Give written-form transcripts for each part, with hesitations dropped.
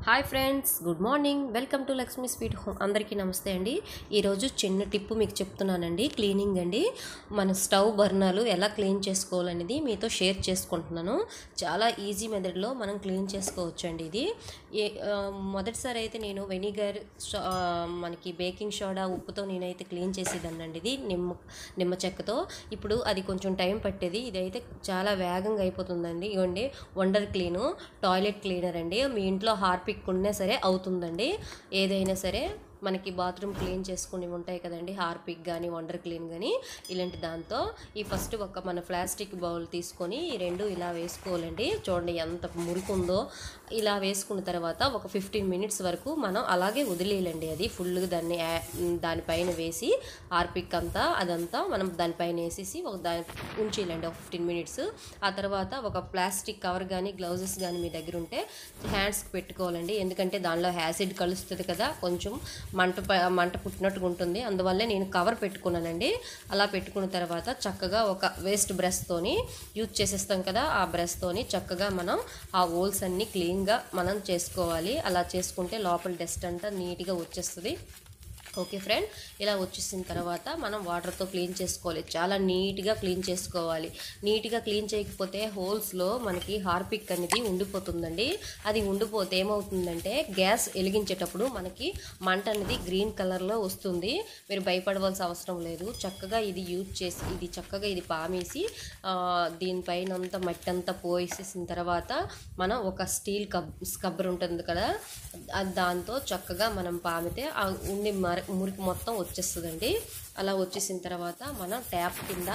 Hi friends, good morning. Welcome to Lakshmi sweet home. అందరికీ నమస్తే అండి. ఈరోజు చిన్న టిప్పు మీకు చెప్తున్నానండి. క్లీనింగ్ అండి. మన స్టవ్ బర్నర్లు ఎలా క్లీన్ చేసుకోవాలనేది మీతో షేర్ చేసుకుంటున్నాను. చాలా ఈజీ మెథడ్లో మనం క్లీన్ చేసుకోవచ్చు అండి. ఇది మొదటిసారి అయితే నేను వెనిగర్, మనకి బేకింగ్ సోడా, ఉప్పుతో నేనైతే క్లీన్ చేసేదానండి. ఇది నిమ్మ చెక్కతో. ఇప్పుడు అది కొంచెం టైం పట్టేది. ఇదైతే చాలా వేగంగా అయిపోతుందండి. ఇవ్వండి, వండర్ క్లీను టాయిలెట్ క్లీనర్ అండి. మీ ఇంట్లో హార్పిక్ ఉన్నా సరే అవుతుందండి. ఏదైనా సరే మనకి బాత్రూమ్ క్లీన్ చేసుకుని ఉంటాయి కదండి, హార్పిక్ కానీ వండర్ క్లీన్ కానీ, ఇలాంటి దాంతో ఈ ఫస్ట్ ఒక మన ప్లాస్టిక్ బౌల్ తీసుకొని ఈ రెండు ఇలా వేసుకోవాలండి. చూడండి ఎంత మురికుందో. ఇలా వేసుకున్న తర్వాత ఒక 15 మినిట్స్ వరకు మనం అలాగే వదిలేయాలండి. అది ఫుల్గా దానిపైన వేసి హార్పిక్ అదంతా మనం దానిపైన వేసేసి దాని ఉంచేయాలండి ఒక 15 మినిట్స్. ఆ తర్వాత ఒక ప్లాస్టిక్ కవర్ కానీ గ్లౌజెస్ కానీ మీ దగ్గర ఉంటే హ్యాండ్స్కి పెట్టుకోవాలండి. ఎందుకంటే దానిలో యాసిడ్ కలుస్తుంది కదా, కొంచెం మంట పుట్టినట్టుగా ఉంటుంది. అందువల్లే నేను కవర్ పెట్టుకున్నానండి. అలా పెట్టుకున్న తర్వాత చక్కగా ఒక వేస్ట్ బ్రష్తోని యూజ్ చేసేస్తాం కదా, ఆ బ్రష్తోని చక్కగా మనం ఆ హోల్స్ అన్నీ క్లీన్గా మనం చేసుకోవాలి. అలా చేసుకుంటే లోపల డస్ట్ అంతా నీట్గా వచ్చేస్తుంది. ఓకే ఫ్రెండ్, ఇలా వచ్చేసిన తర్వాత మనం వాటర్తో క్లీన్ చేసుకోవాలి. చాలా నీట్గా క్లీన్ చేసుకోవాలి. నీట్గా క్లీన్ చేయకపోతే హోల్స్లో మనకి హార్పిక్ అనేది ఉండిపోతుందండి. అది ఉండిపోతే ఏమవుతుందంటే గ్యాస్ వెలిగించేటప్పుడు మనకి మంట అనేది గ్రీన్ కలర్లో వస్తుంది. మీరు భయపడవలసిన అవసరం లేదు. చక్కగా ఇది యూజ్ చేసి ఇది పామేసి దీనిపైన అంతా మట్టి అంతా పోసేసిన తర్వాత మనం ఒక స్టీల్ స్క్రబ్బర్ ఉంటుంది కదా, దాంతో చక్కగా మనం పామితే ఉండి మురికి మొత్తం వచ్చేస్తుందండి. అలా వచ్చేసిన తర్వాత మనం ట్యాప్ కింద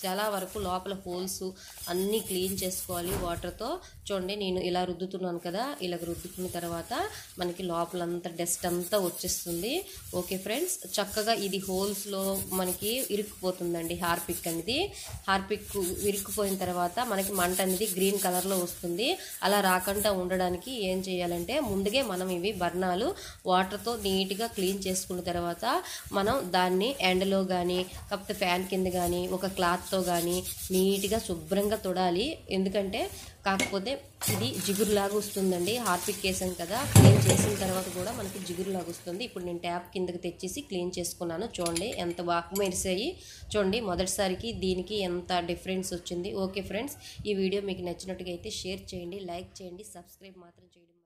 చాలా వరకు లోపల హోల్స్ అన్నీ క్లీన్ చేసుకోవాలి వాటర్తో. చూడండి, నేను ఇలా రుద్దుతున్నాను కదా, ఇలా రుద్దుకున్న తర్వాత మనకి లోపలంతా డస్ట్ అంతా వచ్చేస్తుంది. ఓకే ఫ్రెండ్స్, చక్కగా ఇది హోల్స్లో మనకి ఇరుక్కుపోతుందండి హార్పిక్ అనేది. హార్పిక్ ఇరుక్కుపోయిన తర్వాత మనకి మంట అనేది గ్రీన్ కలర్లో వస్తుంది. అలా రాకుండా ఉండడానికి ఏం చేయాలంటే ముందుగా మనం ఇవి బర్నాలు వాటర్తో నీట్గా క్లీన్ చేసుకున్న తర్వాత మనం దాన్ని ఎండలో కానీ కాకపోతే ఫ్యాన్ కింద కానీ ఒక క్లాత్తో కానీ నీట్గా శుభ్రంగా తొడాలి. ఎందుకంటే కాకపోతే ఇది జిగురులాగా వస్తుందండి. హార్పిక్ వేసాం కదా, క్లీన్ చేసిన తర్వాత కూడా మనకి జిగురులాగా వస్తుంది. ఇప్పుడు నేను ట్యాప్ కిందకి తెచ్చేసి క్లీన్ చేసుకున్నాను. చూడండి ఎంత బాగా మెరిసాయి. చూడండి, మొదటిసారికి దీనికి ఎంత డిఫరెన్స్ వచ్చింది. ఓకే ఫ్రెండ్స్, ఈ వీడియో మీకు నచ్చినట్టుగా అయితే షేర్ చేయండి, లైక్ చేయండి, సబ్స్క్రైబ్ మాత్రం చేయండి.